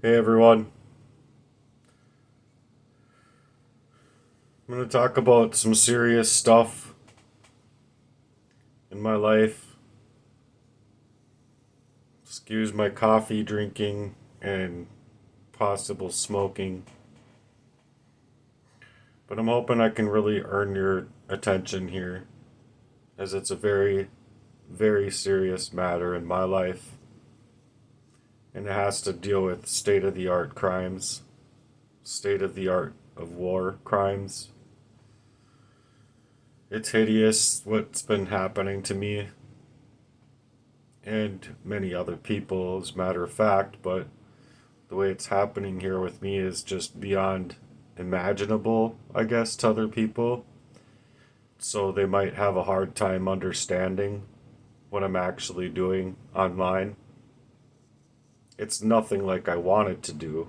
Hey everyone, I'm going to talk about some serious stuff in my life. Excuse my coffee drinking and possible smoking, but I'm hoping I can really earn your attention here as it's a very, very serious matter in my life and it has to deal with state of the art crimes, state of the art of war crimes. It's hideous what's been happening to me and many other people, as a matter of fact, but the way it's happening here with me is just beyond imaginable, I guess, to other people. So they might have a hard time understanding what I'm actually doing online. It's nothing like I wanted to do.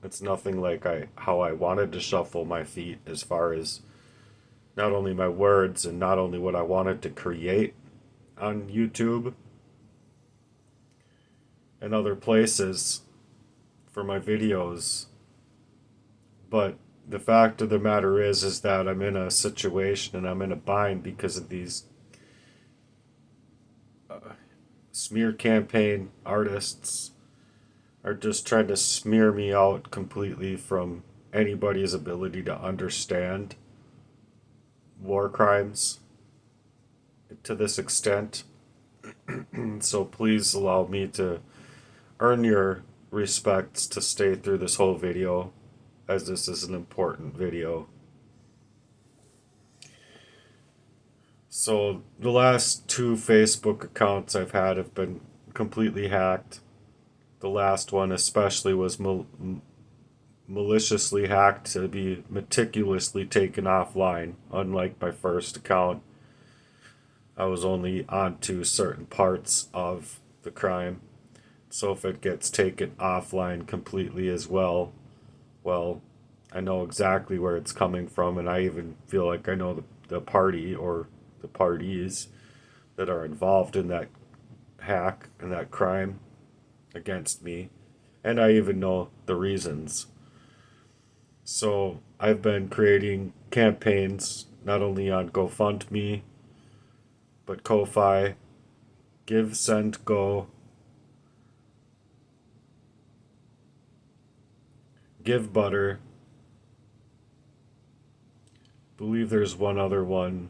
It's nothing like I how I wanted to shuffle my feet as far as not only my words and not only what I wanted to create on YouTube and other places for my videos. But the fact of the matter is that I'm in a situation and I'm in a bind because of these smear campaign artists are just trying to smear me out completely from anybody's ability to understand war crimes to this extent. So please allow me to earn your respects to stay through this whole video as this is an important video. So the last two Facebook accounts I've had have been completely hacked. The last one especially was maliciously hacked to be meticulously taken offline. Unlike my first account, I was only onto certain parts of the crime. So if it gets taken offline completely as well, well, I know exactly where it's coming from, and I even feel like I know the party or the parties that are involved in that hack and that crime against me, and I even know the reasons. So I've been creating campaigns not only on GoFundMe, but Ko-Fi, Give, Send, Go, Give Butter. Believe there's one other one.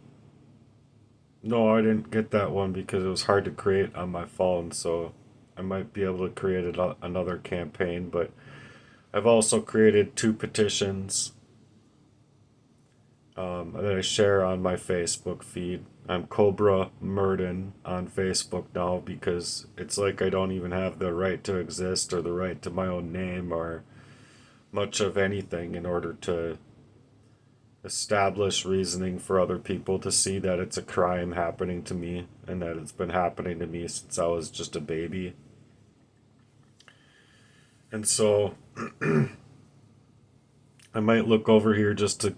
No, I didn't get that one because it was hard to create on my phone, so I might be able to create another campaign, but I've also created two petitions that I share on my Facebook feed. I'm Cobra Murden on Facebook now because it's like I don't even have the right to exist or the right to my own name or much of anything in order to establish reasoning for other people to see that it's a crime happening to me and that it's been happening to me since I was just a baby. And so I might look over here just to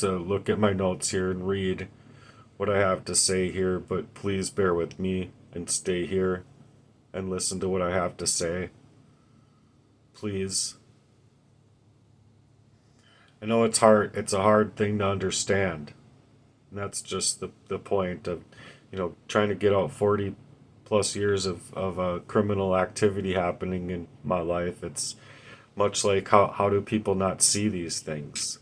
look at my notes here and read what I have to say here, but please bear with me and stay here and listen to what I have to say. Please. I know it's hard. It's a hard thing to understand. And that's just the point of, trying to get out 40 plus years of criminal activity happening in my life. It's much like how do people not see these things?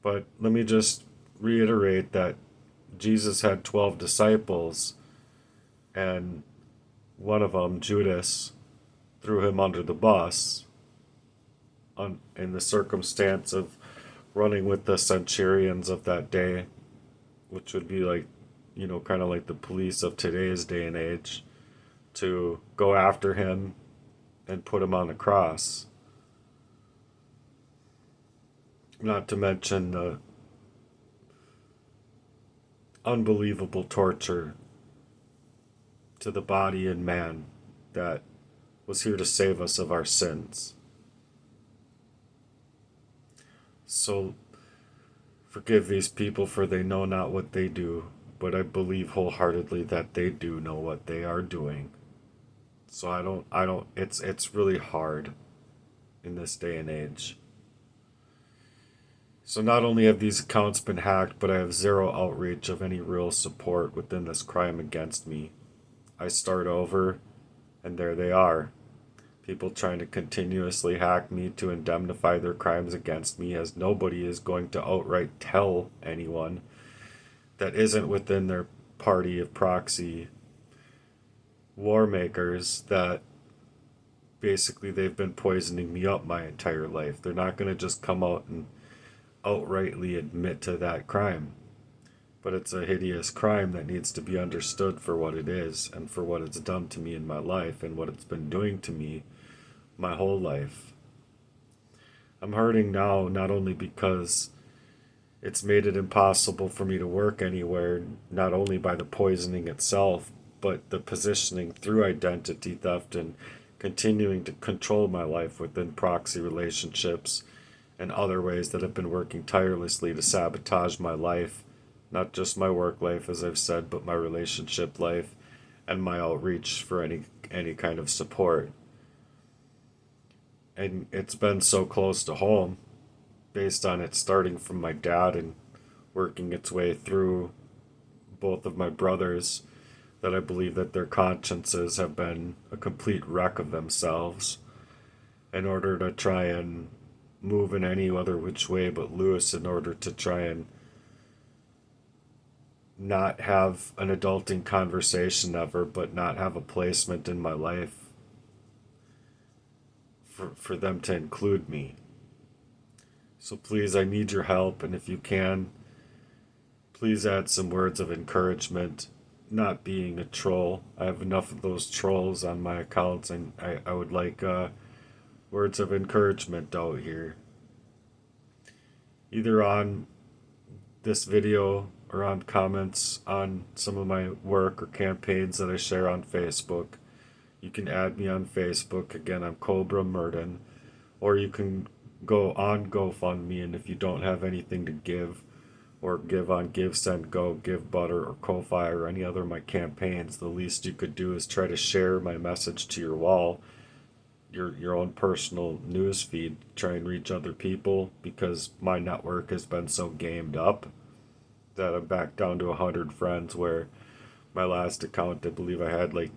But let me just reiterate that Jesus had 12 disciples, and one of them, Judas, threw him under the bus in the circumstance of running with the centurions of that day, which would be like, kind of like the police of today's day and age, to go after him and put him on the cross. Not to mention the unbelievable torture to the body and man that was here to save us of our sins. So forgive these people, for they know not what they do, but I believe wholeheartedly that they do know what they are doing. So I don't it's really hard in this day and age. So not only have these accounts been hacked, but I have zero outreach of any real support within this crime against me. I start over, and there they are. People trying to continuously hack me to indemnify their crimes against me, as nobody is going to outright tell anyone that isn't within their party of proxy war makers that basically they've been poisoning me up my entire life. They're not going to just come out and outrightly admit to that crime. But it's a hideous crime that needs to be understood for what it is and for what it's done to me in my life and what it's been doing to me my whole life. I'm hurting now not only because it's made it impossible for me to work anywhere, not only by the poisoning itself, but the positioning through identity theft and continuing to control my life within proxy relationships and other ways that have been working tirelessly to sabotage my life, not just my work life, as I've said, but my relationship life and my outreach for any kind of support. And it's been so close to home based on it starting from my dad and working its way through both of my brothers that I believe that their consciences have been a complete wreck of themselves in order to try and move in any other which way but loose in order to try and not have an adulting conversation ever, but not have a placement in my life for them to include me. So please, I need your help, and if you can, please add some words of encouragement. Not being a troll. I have enough of those trolls on my accounts, and I would like words of encouragement out here. Either on this video or on comments on some of my work or campaigns that I share on Facebook. You can add me on Facebook. Again, I'm Cobra Murden. Or you can go on GoFundMe, and if you don't have anything to give, or give on Give, Send, Go, Give Butter, or Ko-Fi, or any other of my campaigns, the least you could do is try to share my message to your wall, your own personal news feed, try and reach other people, because my network has been so gamed up that I'm back down to 100 friends, where my last account, I believe I had like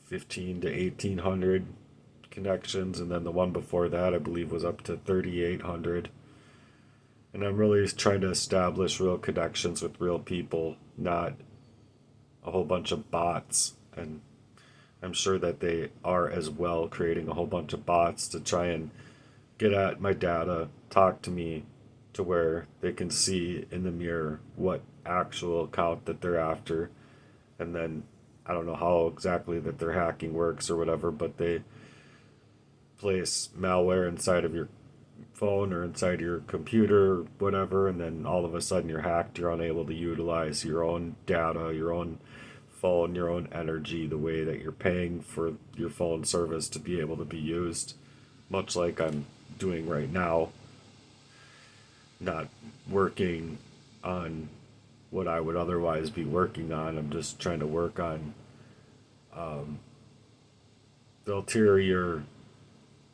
15 to 1800 connections, and then the one before that I believe was up to 3800. And I'm really trying to establish real connections with real people, not a whole bunch of bots. And I'm sure that they are as well, creating a whole bunch of bots to try and get at my data, talk to me, to where they can see in the mirror what actual account that they're after. And then I don't know how exactly that their hacking works or whatever, but they place malware inside of your phone or inside your computer or whatever, and then all of a sudden you're hacked. You're unable to utilize your own data, your own phone, your own energy, the way that you're paying for your phone service to be able to be used, much like I'm doing right now, not working on what I would otherwise be working on. I'm just trying to work on the ulterior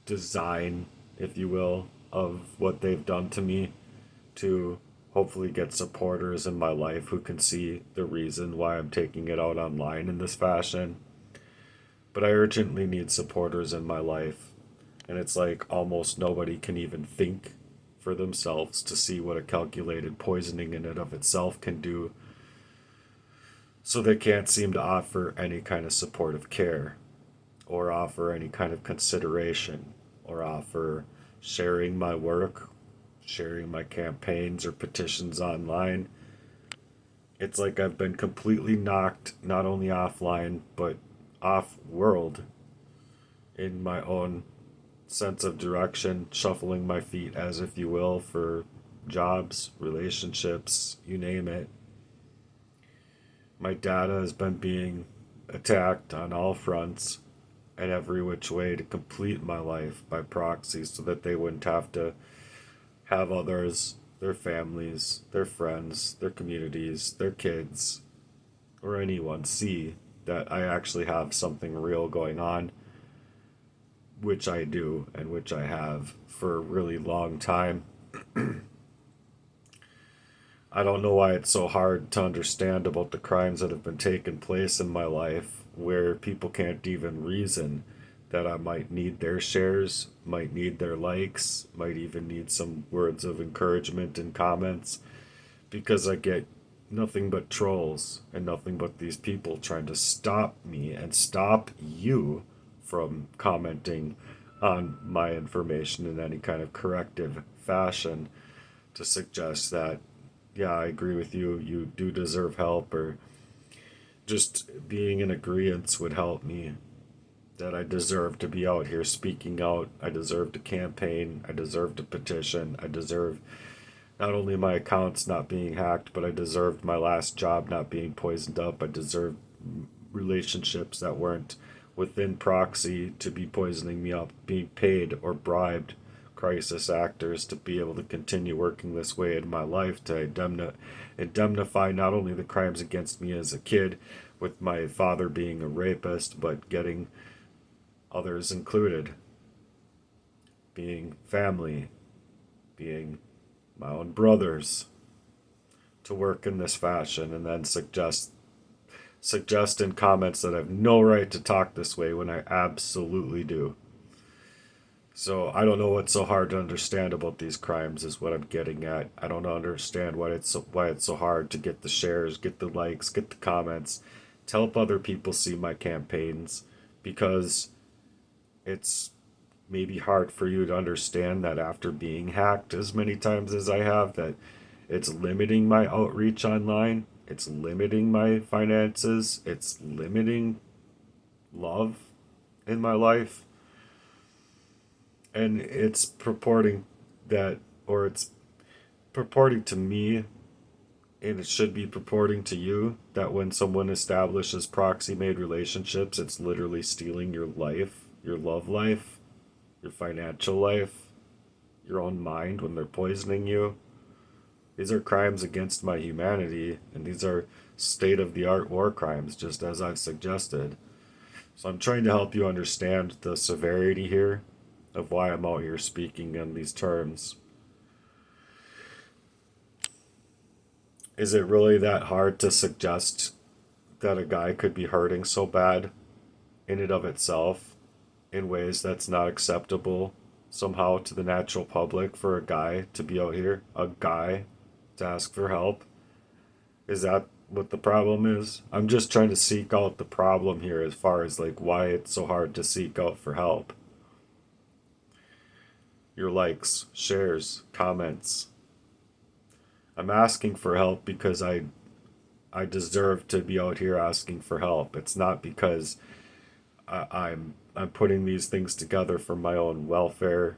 design, if you will, of what they've done to me, to hopefully get supporters in my life who can see the reason why I'm taking it out online in this fashion. But I urgently need supporters in my life, and it's like almost nobody can even think for themselves to see what a calculated poisoning in and of itself can do, so they can't seem to offer any kind of supportive care or offer any kind of consideration or offer sharing my work, sharing my campaigns or petitions online. It's like I've been completely knocked not only offline but off world in my own sense of direction, shuffling my feet, as if you will, for jobs, relationships, you name it. My data has been being attacked on all fronts and every which way to complete my life by proxy, so that they wouldn't have to have others, their families, their friends, their communities, their kids, or anyone see that I actually have something real going on, which I do and which I have for a really long time. I don't know why it's so hard to understand about the crimes that have been taking place in my life where people can't even reason that I might need their shares, might need their likes, might even need some words of encouragement and comments because I get nothing but trolls and nothing but these people trying to stop me and stop you from commenting on my information in any kind of corrective fashion to suggest that, yeah, I agree with you, you do deserve help, or just being in agreement would help me. That I deserve to be out here speaking out. I deserve to campaign. I deserve to petition. I deserve not only my accounts not being hacked, but I deserved my last job not being poisoned up. I deserved relationships that weren't within proxy to be poisoning me up, being paid or bribed crisis actors to be able to continue working this way in my life to indemnify not only the crimes against me as a kid, with my father being a rapist, but getting others included, being family, being my own brothers, to work in this fashion and then suggest in comments that I have no right to talk this way when I absolutely do. So I don't know what's so hard to understand about these crimes is what I'm getting at. I don't understand why it's so hard to get the shares, get the likes, get the comments, to help other people see my campaigns, because it's maybe hard for you to understand that after being hacked as many times as I have, that it's limiting my outreach online, it's limiting my finances, it's limiting love in my life, and it's purporting that, or it's purporting to me, and it should be purporting to you, that when someone establishes proxy made relationships, it's literally stealing your life, your love life, your financial life, your own mind when they're poisoning you. These are crimes against my humanity, and these are state of the art war crimes, just as I've suggested. So I'm trying to help you understand the severity here of why I'm out here speaking in these terms. Is it really that hard to suggest that a guy could be hurting so bad in and of itself in ways that's not acceptable somehow to the natural public, for a guy to be out here, a guy to ask for help? Is that what the problem is? I'm just trying to seek out the problem here as far as like why it's so hard to seek out for help. Your likes, shares, comments. I'm asking for help because I deserve to be out here asking for help. It's not because I'm putting these things together for my own welfare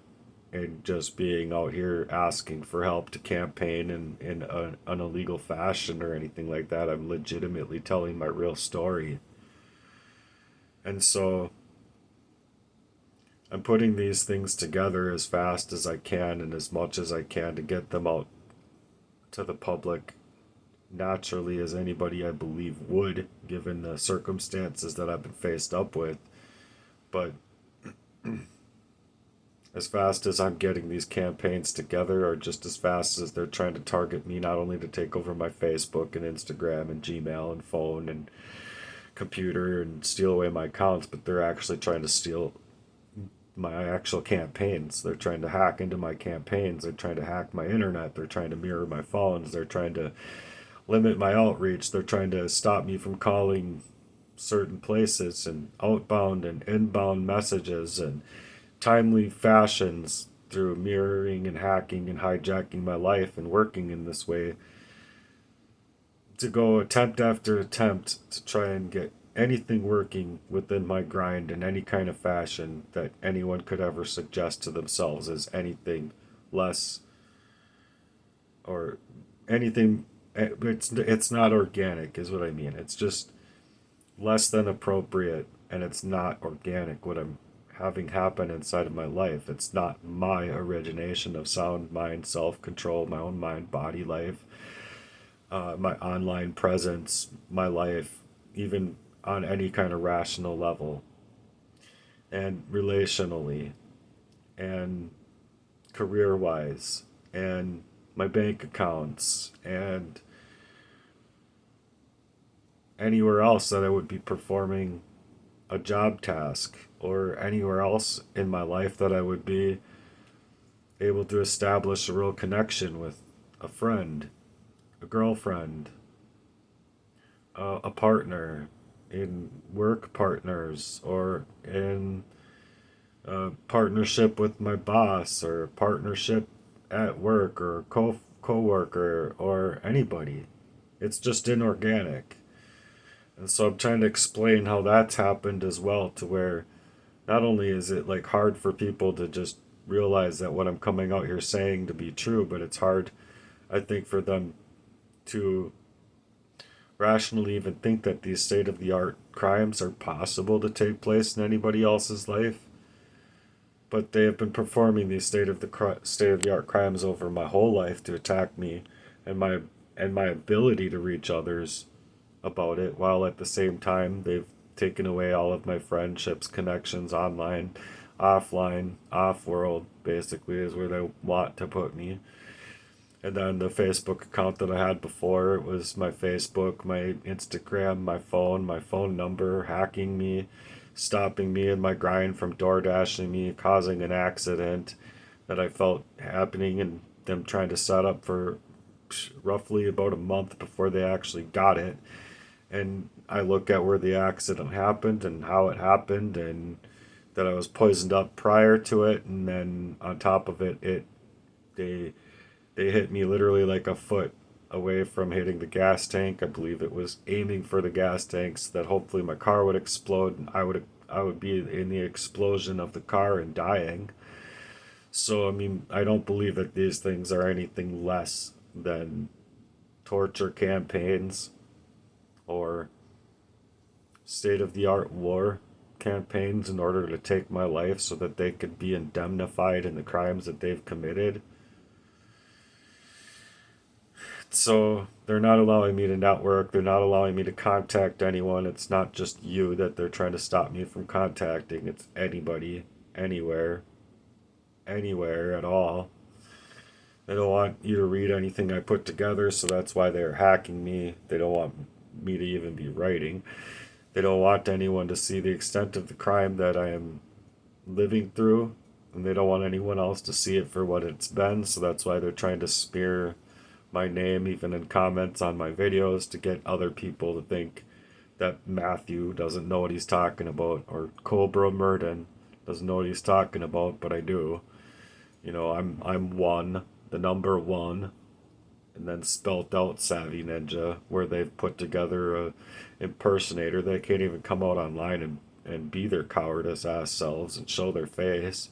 and just being out here asking for help to campaign in an illegal fashion or anything like that. I'm legitimately telling my real story. And so I'm putting these things together as fast as I can and as much as I can to get them out to the public naturally as anybody I believe would, given the circumstances that I've been faced up with. But as fast as I'm getting these campaigns together, or just as fast as they're trying to target me, not only to take over my Facebook and Instagram and Gmail and phone and computer and steal away my accounts, but they're actually trying to steal my actual campaigns. They're trying to hack into my campaigns. They're trying to hack my internet. They're trying to mirror my phones. They're trying to limit my outreach. They're trying to stop me from calling certain places, and outbound and inbound messages and timely fashions through mirroring and hacking and hijacking my life and working in this way to go attempt after attempt to try and get anything working within my grind in any kind of fashion that anyone could ever suggest to themselves as anything less, or anything. It's not organic is what I mean. It's just less than appropriate, and it's not organic what I'm having happen inside of my life. It's not my origination of sound mind, self-control, my own mind body life, my online presence, my life, even on any kind of rational level, and relationally, and career wise, and my bank accounts, and anywhere else that I would be performing a job task, or anywhere else in my life that I would be able to establish a real connection with a friend, a girlfriend, a partner, in work partners, or in a partnership with my boss, or partnership at work, or co-worker, or anybody. It's just inorganic. And so I'm trying to explain how that's happened as well, to where not only is it like hard for people to just realize that what I'm coming out here saying to be true, but it's hard, I think, for them to rationally even think that these state of the art crimes are possible to take place in anybody else's life. But they have been performing these state of the art crimes over my whole life to attack me and my ability to reach others about it, while at the same time they've taken away all of my friendships, connections, online, offline, off world, basically, is where they want to put me. And then the Facebook account that I had before, it was my Facebook, my Instagram, my phone number, hacking me, stopping me in my grind from door dashing me, causing an accident that I felt happening, and them trying to set up for roughly about a month before they actually got it. And I look at where the accident happened and how it happened, and that I was poisoned up prior to it, and then on top of it, they they hit me literally like a foot away from hitting the gas tank. I believe it was aiming for the gas tanks, that hopefully my car would explode and I would be in the explosion of the car and dying. So I mean, I don't believe that these things are anything less than torture campaigns, or state of the art war campaigns in order to take my life so that they could be indemnified in the crimes that they've committed. So they're not allowing me to network, they're not allowing me to contact anyone. It's not just you that they're trying to stop me from contacting, it's anybody, anywhere, anywhere at all. They don't want you to read anything I put together, so that's why they're hacking me. They don't want me to even be writing. They don't want anyone to see the extent of the crime that I am living through, and they don't want anyone else to see it for what it's been, so that's why they're trying to smear my name even in comments on my videos, to get other people to think that Matthew doesn't know what he's talking about, or Cobra Murden doesn't know what he's talking about, but I do. You know, I'm one, the number one, and then spelt out Savvy Ninja, where they've put together a impersonator that can't even come out online and be their cowardice ass selves and show their face.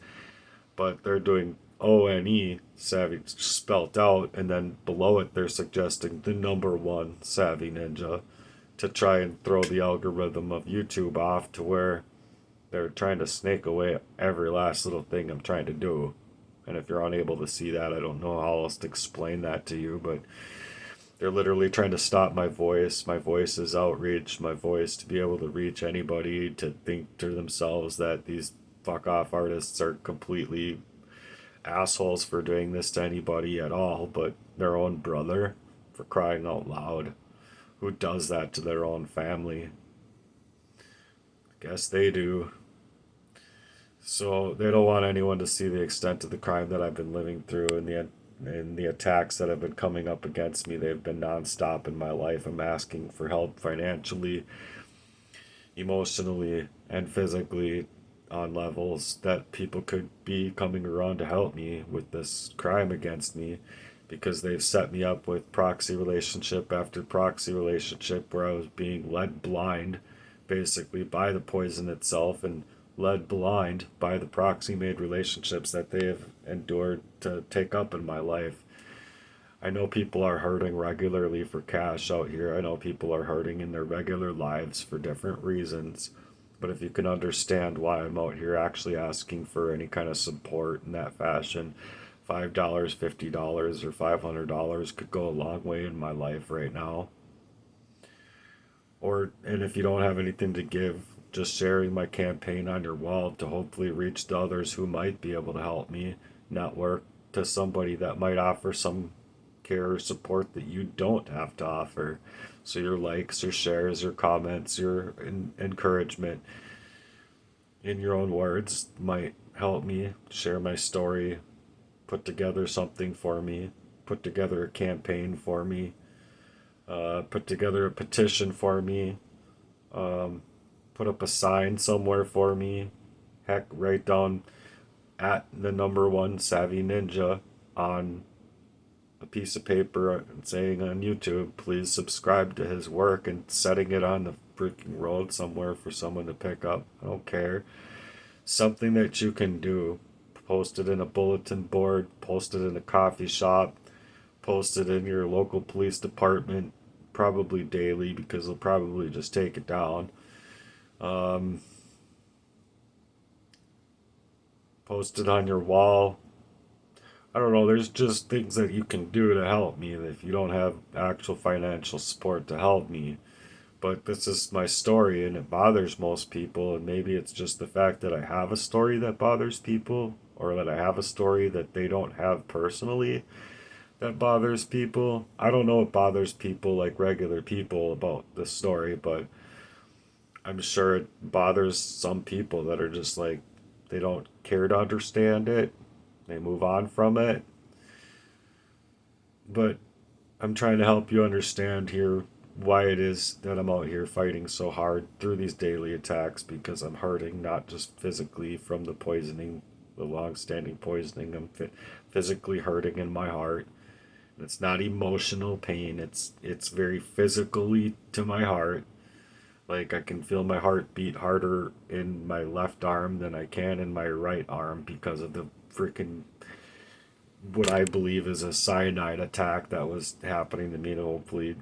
But they're doing ONE, Savvy spelt out, and then below it they're suggesting the number one Savvy Ninja, to try and throw the algorithm of YouTube off, to where they're trying to snake away every last little thing I'm trying to do. And if you're unable to see that, I don't know how else to explain that to you, but they're literally trying to stop my voice's outreach, my voice to be able to reach anybody, to think to themselves that these fuck off artists are completely assholes for doing this to anybody at all, but their own brother, for crying out loud. Who does that to their own family? Guess they do. So they don't want anyone to see the extent of the crime that I've been living through, and the attacks that have been coming up against me. They've been nonstop in my life. I'm asking for help financially, emotionally, and physically, on levels that people could be coming around to help me with this crime against me, because they've set me up with proxy relationship after proxy relationship, where I was being led blind basically by the poison itself, and led blind by the proxy made relationships that they have endured to take up in my life. I know people are hurting regularly for cash out here. I know people are hurting in their regular lives for different reasons. But if you can understand why I'm out here actually asking for any kind of support in that fashion, $5, $50, or $500 could go a long way in my life right now. and if you don't have anything to give, just sharing my campaign on your wall to hopefully reach the others who might be able to help me network to somebody that might offer some care or support that you don't have to offer. So your likes, your shares, your comments, your encouragement in your own words might help me share my story, put together something for me, put together a campaign for me, put together a petition for me, um, put up a sign somewhere for me. Heck, write down at the number one Savvy Ninja on a piece of paper and saying on YouTube, please subscribe to his work, and setting it on the freaking road somewhere for someone to pick up. I don't care. Something that you can do. Post it in a bulletin board, post it in a coffee shop, post it in your local police department, probably daily because they'll probably just take it down. Um, Post it on your wall. I don't know, there's just things that you can do to help me if you don't have actual financial support to help me. But this is my story and it bothers most people, and maybe it's just the fact that I have a story that bothers people, or that I have a story that they don't have personally that bothers people. I don't know what bothers people like regular people about this story, but I'm sure it bothers some people that are just like, they don't care to understand it. They move on from it. But I'm trying to help you understand here why it is that I'm out here fighting so hard through these daily attacks, because I'm hurting not just physically from the poisoning, the long-standing poisoning. I'm physically hurting in my heart. And it's not emotional pain. It's very physically to my heart. Like I can feel my heart beat harder in my left arm than I can in my right arm because of the freaking what I believe is a cyanide attack that was happening to me to hopefully,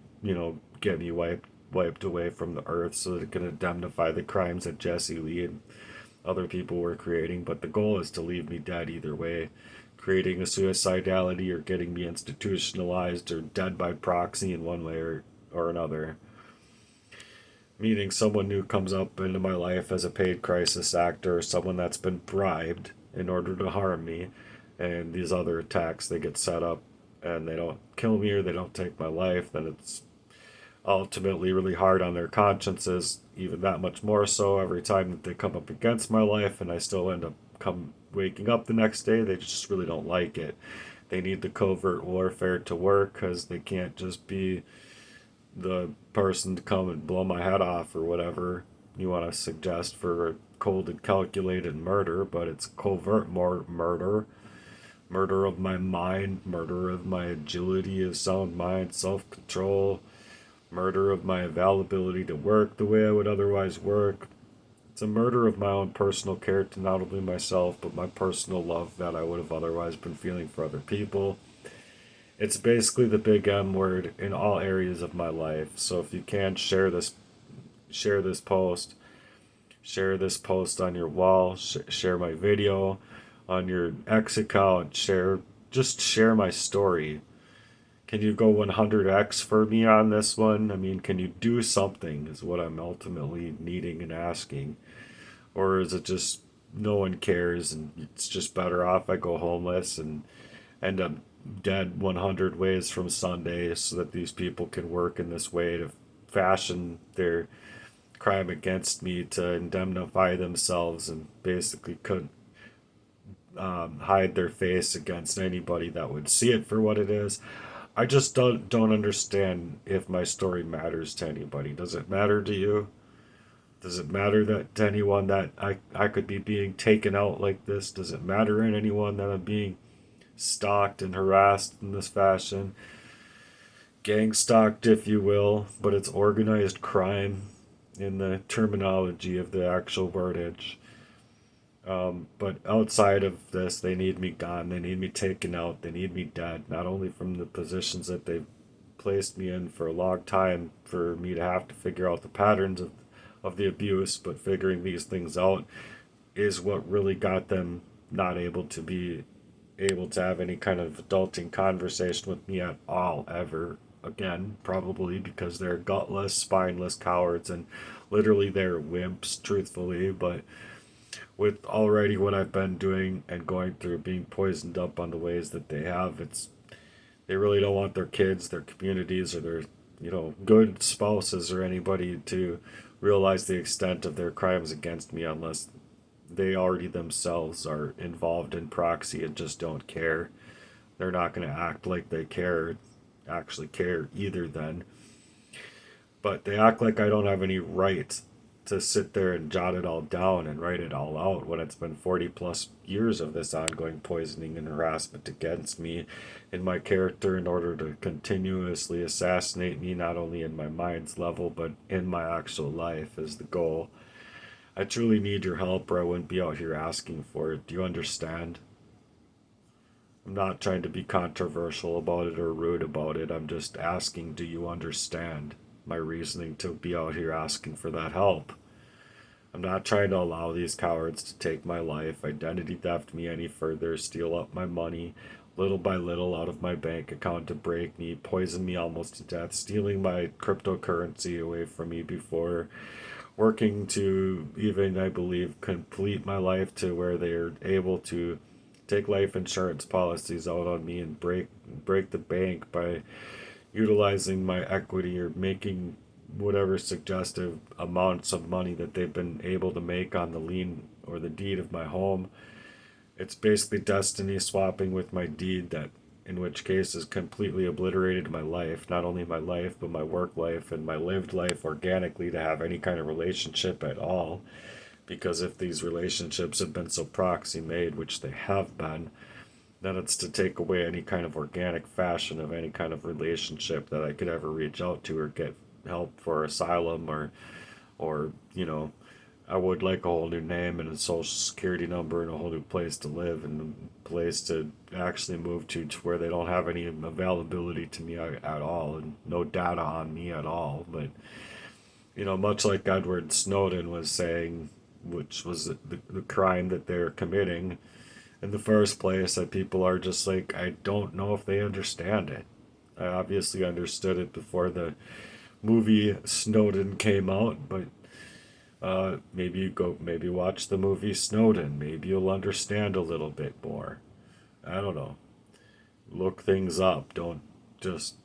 get me wiped away from the earth so that it can indemnify the crimes that Jesse Lee and other people were creating. But the goal is to leave me dead either way, creating a suicidality or getting me institutionalized or dead by proxy in one way or another. Meaning someone new comes up into my life as a paid crisis actor, or someone that's been bribed in order to harm me, and these other attacks they get set up and they don't kill me or they don't take my life, then it's ultimately really hard on their consciences, even that much more so every time that they come up against my life, and I still end up come waking up the next day. They just really don't like it. They need the covert warfare to work because they can't just be the person to come and blow my head off or whatever you want to suggest for a cold and calculated murder, but it's covert murder. Murder of my mind, murder of my agility of sound mind, self control, murder of my availability to work the way I would otherwise work. It's a murder of my own personal care to not only myself, but my personal love that I would have otherwise been feeling for other people. It's basically the big M word in all areas of my life. So if you can share this post, share this post on your wall, share my video on your X account, just share my story. Can you go 100x for me on this one? I mean, can you do something is what I'm ultimately needing and asking. Or is it just no one cares and it's just better off I go homeless and end up dead 100 ways from Sunday so that these people can work in this way to fashion their crime against me to indemnify themselves and basically could hide their face against anybody that would see it for what it is. I just don't understand if my story matters to anybody. Does it matter to you? Does it matter that to anyone that I could be being taken out like this? Does it matter in anyone that I'm being stalked and harassed in this fashion? Gang stalked, if you will, but it's organized crime in the terminology of the actual wordage. But outside of this, they need me gone. They need me taken out. They need me dead. Not only from the positions that they've placed me in for a long time, for me to have to figure out the patterns of the abuse, but figuring these things out is what really got them not able to have any kind of adulting conversation with me at all, ever. again, probably because they're gutless, spineless cowards and literally they're wimps, truthfully. But with already what I've been doing and going through being poisoned up on the ways that they have, it's they really don't want their kids, their communities, or their good spouses or anybody to realize the extent of their crimes against me unless they already themselves are involved in proxy and just don't care. They're not going to act like they actually care either then. But they act like I don't have any right to sit there and jot it all down and write it all out when it's been 40 plus years of this ongoing poisoning and harassment against me in my character in order to continuously assassinate me, not only in my mind's level, but in my actual life is the goal. I truly need your help or I wouldn't be out here asking for it. Do you understand? I'm not trying to be controversial about it or rude about it. I'm just asking, do you understand my reasoning to be out here asking for that help? I'm not trying to allow these cowards to take my life, identity theft me any further, steal up my money little by little out of my bank account to break me, poison me almost to death, stealing my cryptocurrency away from me before working to even, I believe, complete my life to where they're able to take life insurance policies out on me and break the bank by utilizing my equity or making whatever suggestive amounts of money that they've been able to make on the lien or the deed of my home. It's basically destiny swapping with my deed that in which case has completely obliterated my life, not only my life, but my work life and my lived life organically to have any kind of relationship at all. Because if these relationships have been so proxy made, which they have been, then it's to take away any kind of organic fashion of any kind of relationship that I could ever reach out to or get help for asylum or I would like a whole new name and a social security number and a whole new place to live and a place to actually move to where they don't have any availability to me at all and no data on me at all. But much like Edward Snowden was saying, which was the crime that they're committing in the first place, that people are just like, I don't know if they understand it. I obviously understood it before the movie Snowden came out, but maybe watch the movie Snowden. Maybe you'll understand a little bit more. I don't know. Look things up. Don't just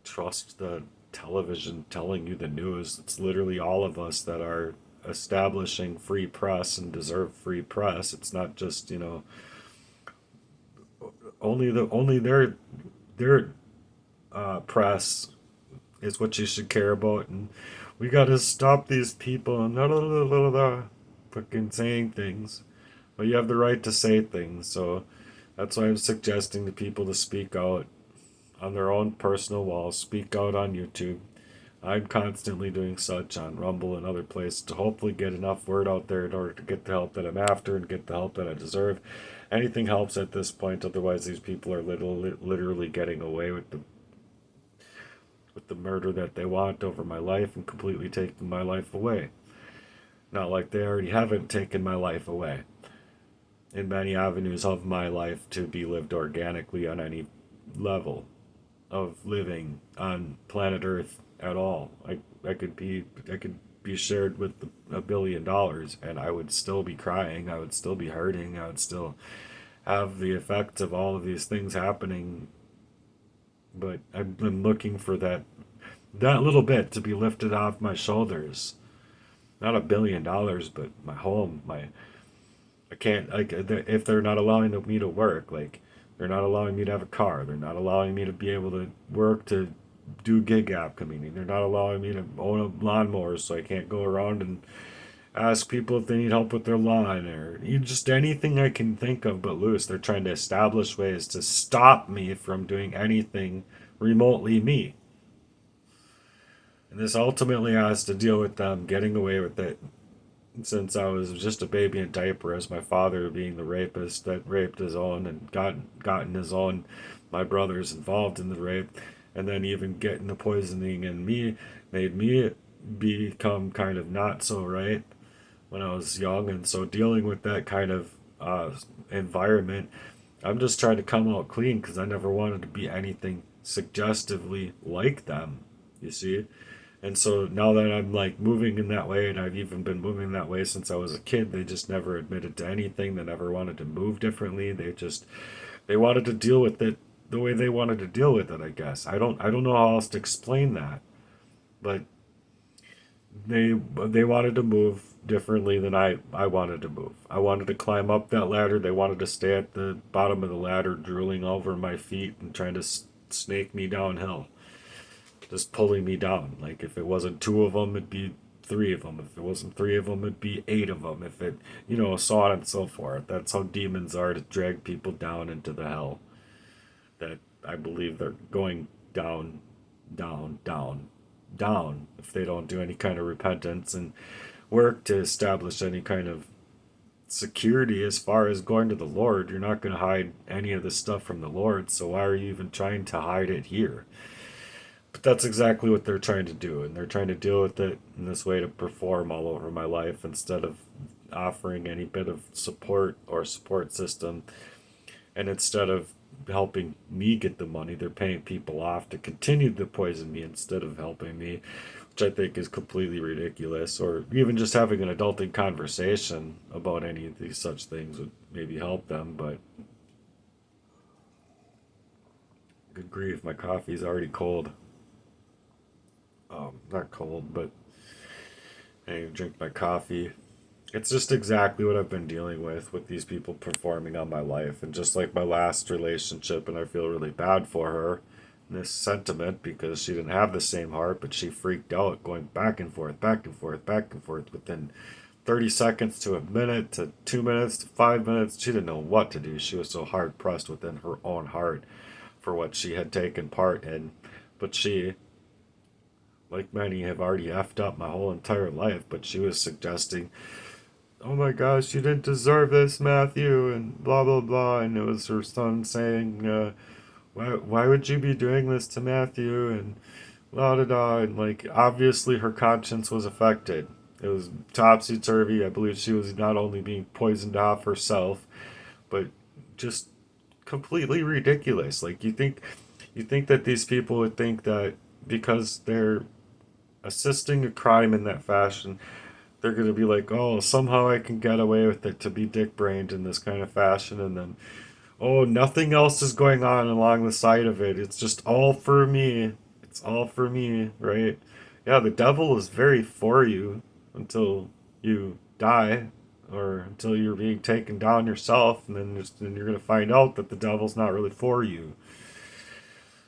trust the television telling you the news. It's literally all of us that are establishing free press and deserve free press. It's not just only their press is what you should care about, and we gotta stop these people and fucking saying things. But you have the right to say things, so that's why I'm suggesting to people to speak out on their own personal walls, speak out on YouTube. I'm constantly doing such on Rumble and other places to hopefully get enough word out there in order to get the help that I'm after and get the help that I deserve. Anything helps at this point, otherwise these people are literally getting away with the murder that they want over my life and completely taking my life away. Not like they already haven't taken my life away in many avenues of my life to be lived organically on any level of living on planet Earth at all. I could be shared with $1 billion and I would still be crying, I would still be hurting, I would still have the effects of all of these things happening. But I've been looking for that little bit to be lifted off my shoulders. Not $1 billion, but my home, my I can't like if they're not allowing me to work, like they're not allowing me to have a car, they're not allowing me to be able to work to do gig app commuting, they're not allowing me to own a lawnmower, so I can't go around and ask people if they need help with their lawn or just anything I can think of but loose. They're trying to establish ways to stop me from doing anything remotely me. And this ultimately has to deal with them getting away with it since I was just a baby in diaper, as my father being the rapist that raped his own and gotten his own, my brothers involved in the rape, and then even getting the poisoning in me made me become kind of not so right when I was young. And so dealing with that kind of environment, I'm just trying to come out clean because I never wanted to be anything suggestively like them, you see? And so now that I'm like moving in that way, and I've even been moving that way since I was a kid, they just never admitted to anything. They never wanted to move differently. They wanted to deal with it the way they wanted to deal with it, I guess. I don't know how else to explain that. But they wanted to move differently than I wanted to move. I wanted to climb up that ladder. They wanted to stay at the bottom of the ladder, drooling over my feet and trying to snake me downhill, just pulling me down. Like if it wasn't two of them, it'd be three of them. If it wasn't three of them, it'd be eight of them. If it, so on and so forth. That's how demons are, to drag people down into the hell that I believe they're going down, down, down, down if they don't do any kind of repentance and work to establish any kind of security as far as going to the Lord. You're not going to hide any of this stuff from the Lord, so why are you even trying to hide it here? But that's exactly what they're trying to do, and they're trying to deal with it in this way to perform all over my life instead of offering any bit of support or support system. And instead of helping me get the money, they're paying people off to continue to poison me instead of helping me, which I think is completely ridiculous. Or even just having an adulting conversation about any of these such things would maybe help them. But good grief, my coffee's already cold. Not cold, but I drink my coffee. It's just exactly what I've been dealing with these people performing on my life. And just like my last relationship, and I feel really bad for her in this sentiment because she didn't have the same heart, but she freaked out going back and forth, back and forth, back and forth within 30 seconds to a minute to 2 minutes to 5 minutes. She didn't know what to do. She was so hard pressed within her own heart for what she had taken part in. But she, like many, have already effed up my whole entire life, but she was suggesting, oh my gosh, you didn't deserve this, Matthew, and blah, blah, blah. And it was her son saying, why would you be doing this to Matthew? And blah, blah, blah. And like, obviously her conscience was affected. It was topsy turvy. I believe she was not only being poisoned off herself, but just completely ridiculous. Like, you think that these people would think that because they're assisting a crime in that fashion, they're going to be like, oh, somehow I can get away with it to be dick brained in this kind of fashion. And then, oh, nothing else is going on along the side of it. It's just all for me. It's all for me, right? Yeah, the devil is very for you until you die or until you're being taken down yourself. And then you're going to find out that the devil's not really for you.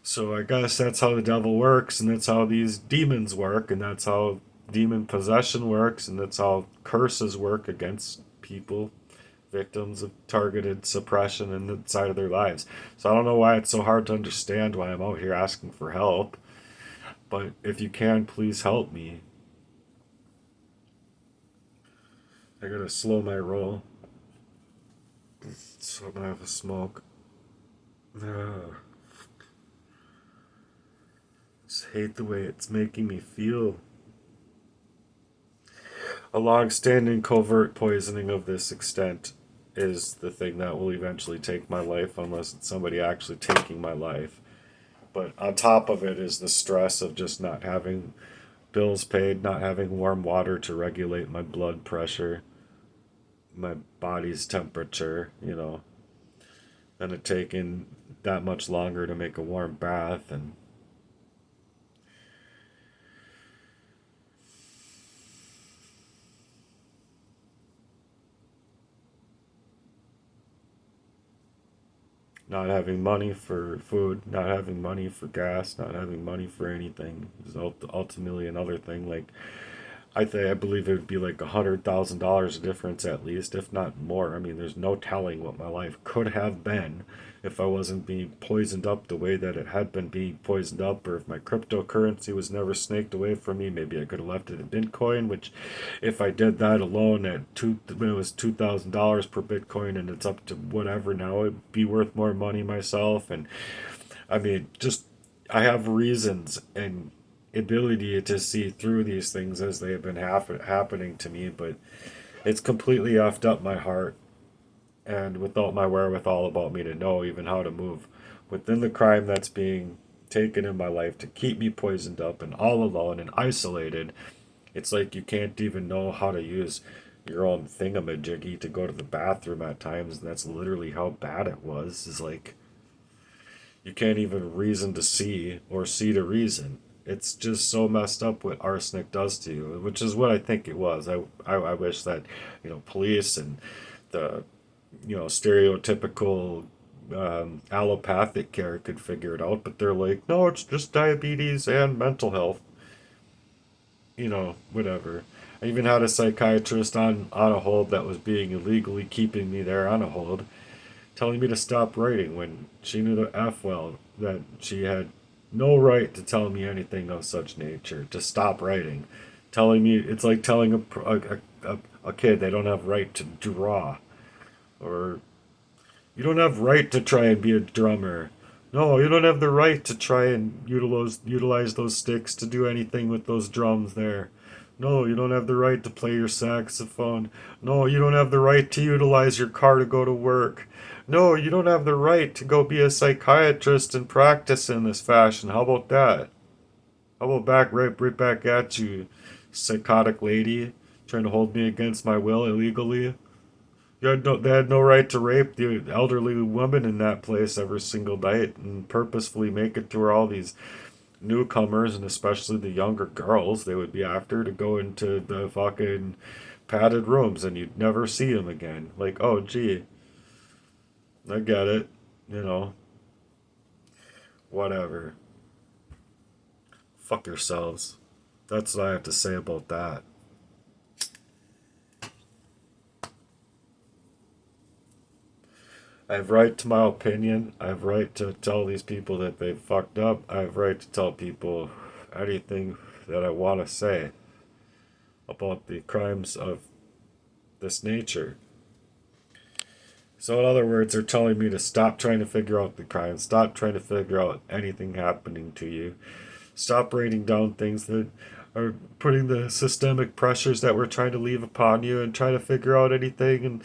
So I guess that's how the devil works, and that's how these demons work, and that's how demon possession works, and that's how curses work against people, victims of targeted suppression in the side of their lives. So I don't know why it's so hard to understand why I'm out here asking for help, but if you can, please help me. I gotta slow my roll so I don't have a smoke. Ugh. Just hate the way it's making me feel. A long-standing covert poisoning of this extent is the thing that will eventually take my life unless it's somebody actually taking my life. But on top of it is the stress of just not having bills paid, not having warm water to regulate my blood pressure, my body's temperature, and it taking that much longer to make a warm bath and not having money for food, not having money for gas, not having money for anything is ultimately another thing. Like I believe it would be like $100,000 difference at least, if not more. I mean, there's no telling what my life could have been if I wasn't being poisoned up the way that it had been being poisoned up, or if my cryptocurrency was never snaked away from me. Maybe I could have left it in Bitcoin, which, if I did that alone when it was $2,000 per Bitcoin, and it's up to whatever now, it'd be worth more money myself. And I mean, just I have reasons and ability to see through these things as they have been happening to me, but it's completely effed up my heart, and without my wherewithal about me to know even how to move within the crime that's being taken in my life to keep me poisoned up and all alone and isolated. It's like you can't even know how to use your own thingamajiggy to go to the bathroom at times, and that's literally how bad it was. Is like you can't even reason to see or see to reason. It's just so messed up what arsenic does to you, which is what I think it was. I wish that, police and the, stereotypical allopathic care could figure it out, but they're like, no, it's just diabetes and mental health, whatever. I even had a psychiatrist on a hold that was being illegally keeping me there on a hold, telling me to stop writing when she knew the F well that she had no right to tell me anything of such nature, to stop writing. Telling me, it's like telling a kid they don't have right to draw. Or, you don't have right to try and be a drummer. No, you don't have the right to try and utilize those sticks to do anything with those drums there. No, you don't have the right to play your saxophone. No, you don't have the right to utilize your car to go to work. No, you don't have the right to go be a psychiatrist and practice in this fashion. How about that? How about right back at you, psychotic lady, trying to hold me against my will illegally? They had no right to rape the elderly woman in that place every single night and purposefully make it to where all these newcomers and especially the younger girls they would be after to go into the fucking padded rooms and you'd never see them again. Like, oh, gee, I get it, you know, whatever. Fuck yourselves. That's what I have to say about that. I have right to my opinion. I have right to tell these people that they fucked up. I have right to tell people anything that I want to say about the crimes of this nature. So, in other words, they're telling me to stop trying to figure out the crime, stop trying to figure out anything happening to you, stop writing down things that are putting the systemic pressures that we're trying to leave upon you, and try to figure out anything, and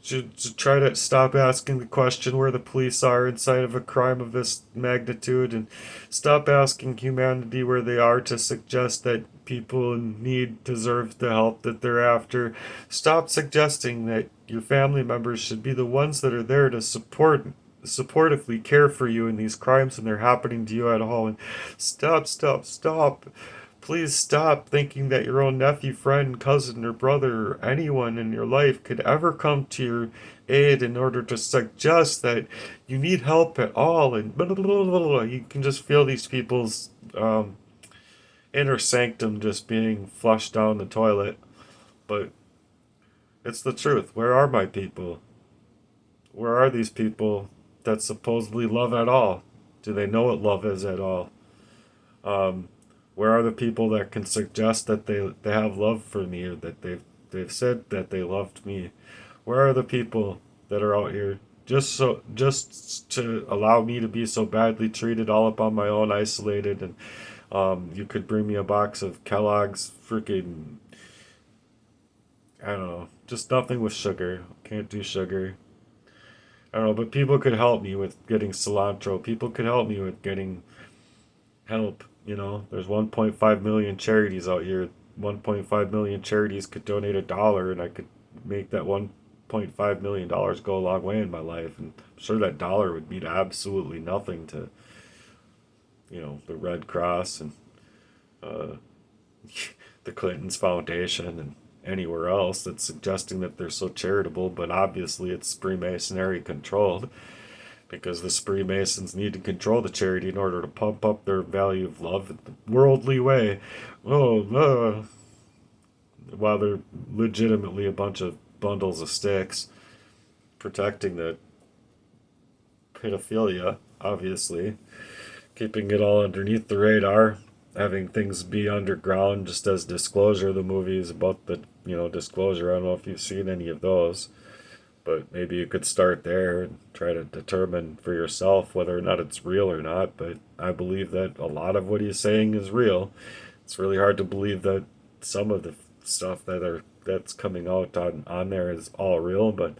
to try to stop asking the question where the police are inside of a crime of this magnitude, and stop asking humanity where they are to suggest that people in need deserve the help that they're after. Stop suggesting that your family members should be the ones that are there to supportively care for you in these crimes when they're happening to you at home. And stop. Please stop thinking that your own nephew, friend, cousin, or brother, or anyone in your life could ever come to your aid in order to suggest that you need help at all. And blah, blah, blah, blah, blah. You can just feel these people's inner sanctum just being flushed down the toilet. But it's the truth. Where are my people? Where are these people that supposedly love at all? Do they know what love is at all? Um, where are the people that can suggest that they have love for me or that they've said that they loved me? Where are the people that are out here just to allow me to be so badly treated all up on my own, isolated, and you could bring me a box of Kellogg's freaking, I don't know, just nothing with sugar. Can't do sugar. I don't know, but people could help me with getting cilantro. People could help me with getting help. There's 1.5 million charities out here. 1.5 million charities could donate $1, and I could make that $1.5 million go a long way in my life. And I'm sure that dollar would mean absolutely nothing to, the Red Cross and uh, the Clintons Foundation and anywhere else that's suggesting that they're so charitable, but obviously it's Freemasonry controlled because the Freemasons need to control the charity in order to pump up their value of love in the worldly way. While they're legitimately a bunch of bundles of sticks protecting the pedophilia, obviously, keeping it all underneath the radar, having things be underground just as disclosure. The movie is about the, disclosure. I don't know if you've seen any of those, but maybe you could start there and try to determine for yourself whether or not it's real or not. But I believe that a lot of what he's saying is real. It's really hard to believe that some of the stuff that's coming out on there is all real, but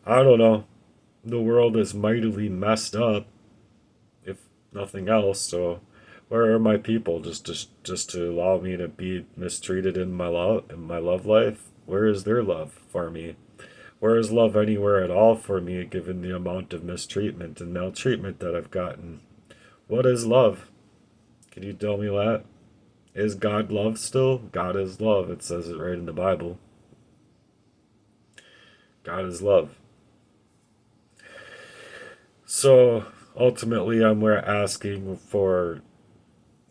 I don't know. The world is mightily messed up. If nothing else. So where are my people just to allow me to be mistreated in my love life? Where is their love for me? Where is love anywhere at all for me given the amount of mistreatment and maltreatment that I've gotten? What is love? Can you tell me that? Is God love still? God is love. It says it right in the Bible. God is love. So ultimately, I'm asking for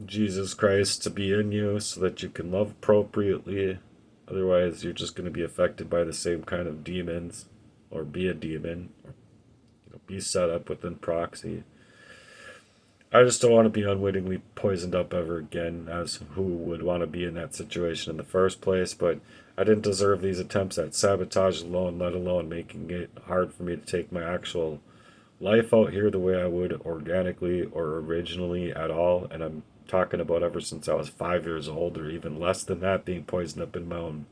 Jesus Christ to be in you so that you can love appropriately. Otherwise, you're just going to be affected by the same kind of demons, or be a demon, or be set up within proxy. I just don't want to be unwittingly poisoned up ever again, as who would want to be in that situation in the first place, but I didn't deserve these attempts at sabotage alone, let alone making it hard for me to take my actual life out here the way I would organically or originally at all. And I'm talking about ever since I was 5 years old, or even less than that, being poisoned up in my own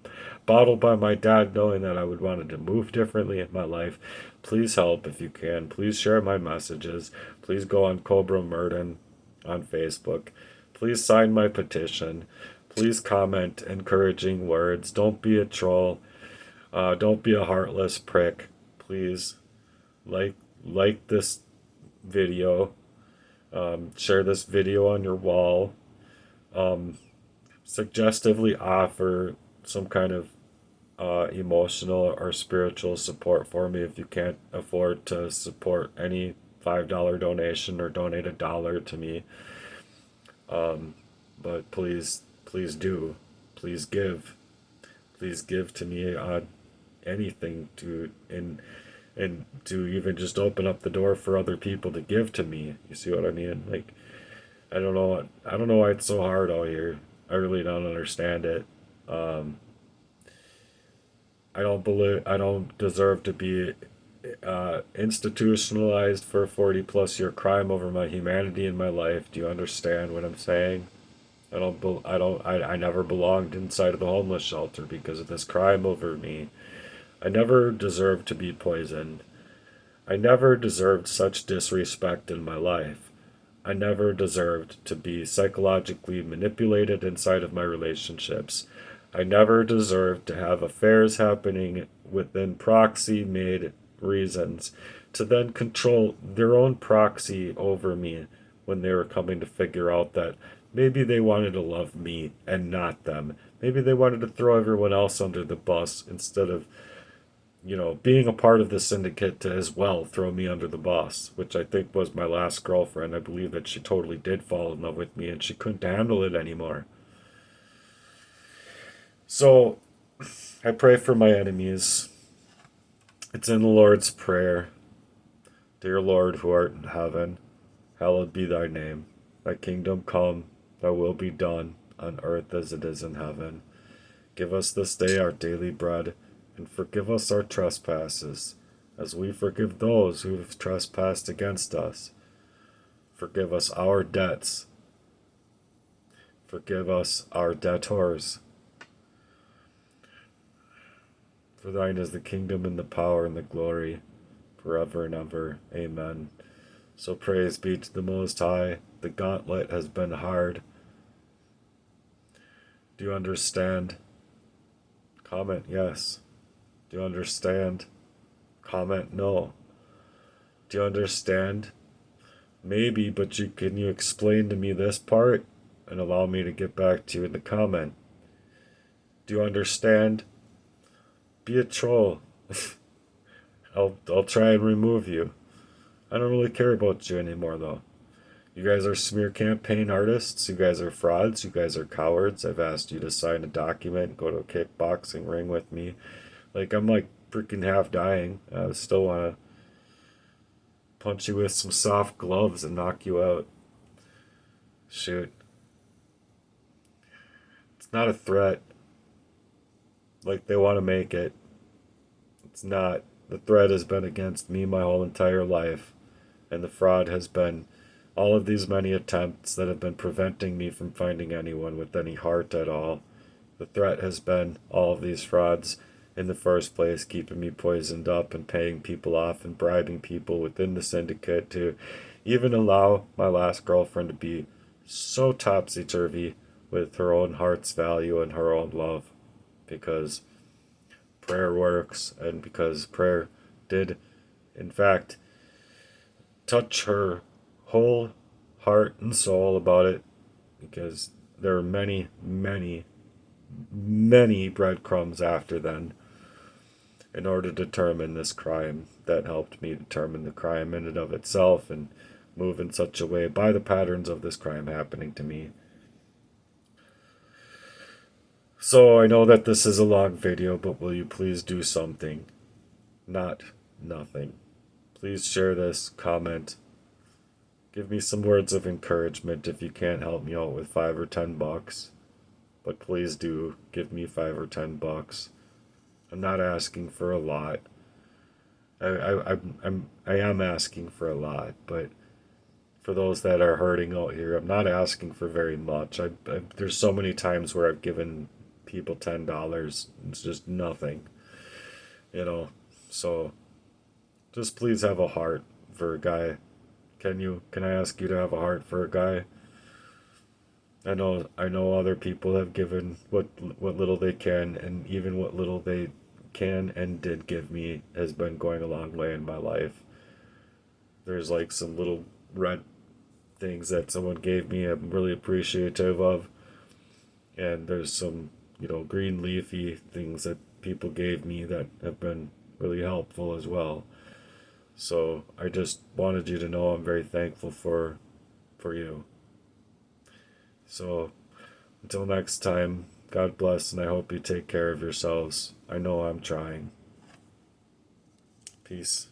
bottle by my dad, knowing that I would wanted to move differently in my life. Please help if you can. Please share my messages. Please go on Cobra Murden on Facebook. Please sign my petition. Please comment encouraging words. Don't be a troll. Don't be a heartless prick. Please like this video. Share this video on your wall. Suggestively offer some kind of emotional or spiritual support for me if you can't afford to support any $5 donation or donate $1 to me. But please do. Please give. Please give to me anything and to even just open up the door for other people to give to me. You see what I mean? Like, I don't know why it's so hard out here. I really don't understand it. Um, I don't deserve to be institutionalized for a 40-plus year crime over my humanity and my life. Do you understand what I'm saying? I never belonged inside of the homeless shelter because of this crime over me. I never deserved to be poisoned. I never deserved such disrespect in my life. I never deserved to be psychologically manipulated inside of my relationships. I never deserved to have affairs happening within proxy made reasons to then control their own proxy over me when they were coming to figure out that maybe they wanted to love me and not them. Maybe they wanted to throw everyone else under the bus instead of being a part of the syndicate to as well throw me under the bus, which I think was my last girlfriend. I believe that she totally did fall in love with me and she couldn't handle it anymore. So I pray for my enemies. It's in the Lord's Prayer. Dear Lord who art in heaven, hallowed be thy name. Thy kingdom come, thy will be done, on earth as it is in heaven. Give us this day our daily bread, and forgive us our trespasses, as we forgive those who have trespassed against us. Forgive us our debts. Forgive us our debtors. For thine is the kingdom and the power and the glory, forever and ever. Amen. So praise be to the Most High. The gauntlet has been hard. Do you understand? Comment yes. Do you understand? Comment no. Do you understand? Maybe, but can you explain to me this part and allow me to get back to you in the comment? Do you understand? Be a troll. I'll try and remove you. I don't really care about you anymore though. You guys are smear campaign artists. You guys are frauds. You guys are cowards. I've asked you to sign a document, go to a kickboxing ring with me. Like, I'm like freaking half dying. I still want to punch you with some soft gloves and knock you out. Shoot. It's not a threat like they want to make it. It's not. The threat has been against me my whole entire life. And the fraud has been all of these many attempts that have been preventing me from finding anyone with any heart at all. The threat has been all of these frauds in the first place, keeping me poisoned up and paying people off and bribing people within the syndicate to even allow my last girlfriend to be so topsy turvy with her own heart's value and her own love, because prayer works, and because prayer did, in fact, touch her whole heart and soul about it, because there are many, many, many breadcrumbs after then in order to determine this crime that helped me determine the crime in and of itself and move in such a way by the patterns of this crime happening to me. So I know that this is a long video, but will you please do something? Not nothing. Please share this, comment, give me some words of encouragement if you can't help me out with $5 or $10. But please do give me $5 or $10. I'm not asking for a lot. I am asking for a lot, but for those that are hurting out here, I'm not asking for very much. There's so many times where I've given people $10. It's just nothing, you know. So just please have a heart for a guy. Can I ask you to have a heart for a guy? I know other people have given what little they can, and even what little they can and did give me has been going a long way in my life. There's like some little red things that someone gave me I'm really appreciative of, and there's some, green leafy things that people gave me that have been really helpful as well. So I just wanted you to know I'm very thankful for you. So until next time, God bless, and I hope you take care of yourselves. I know I'm trying. Peace.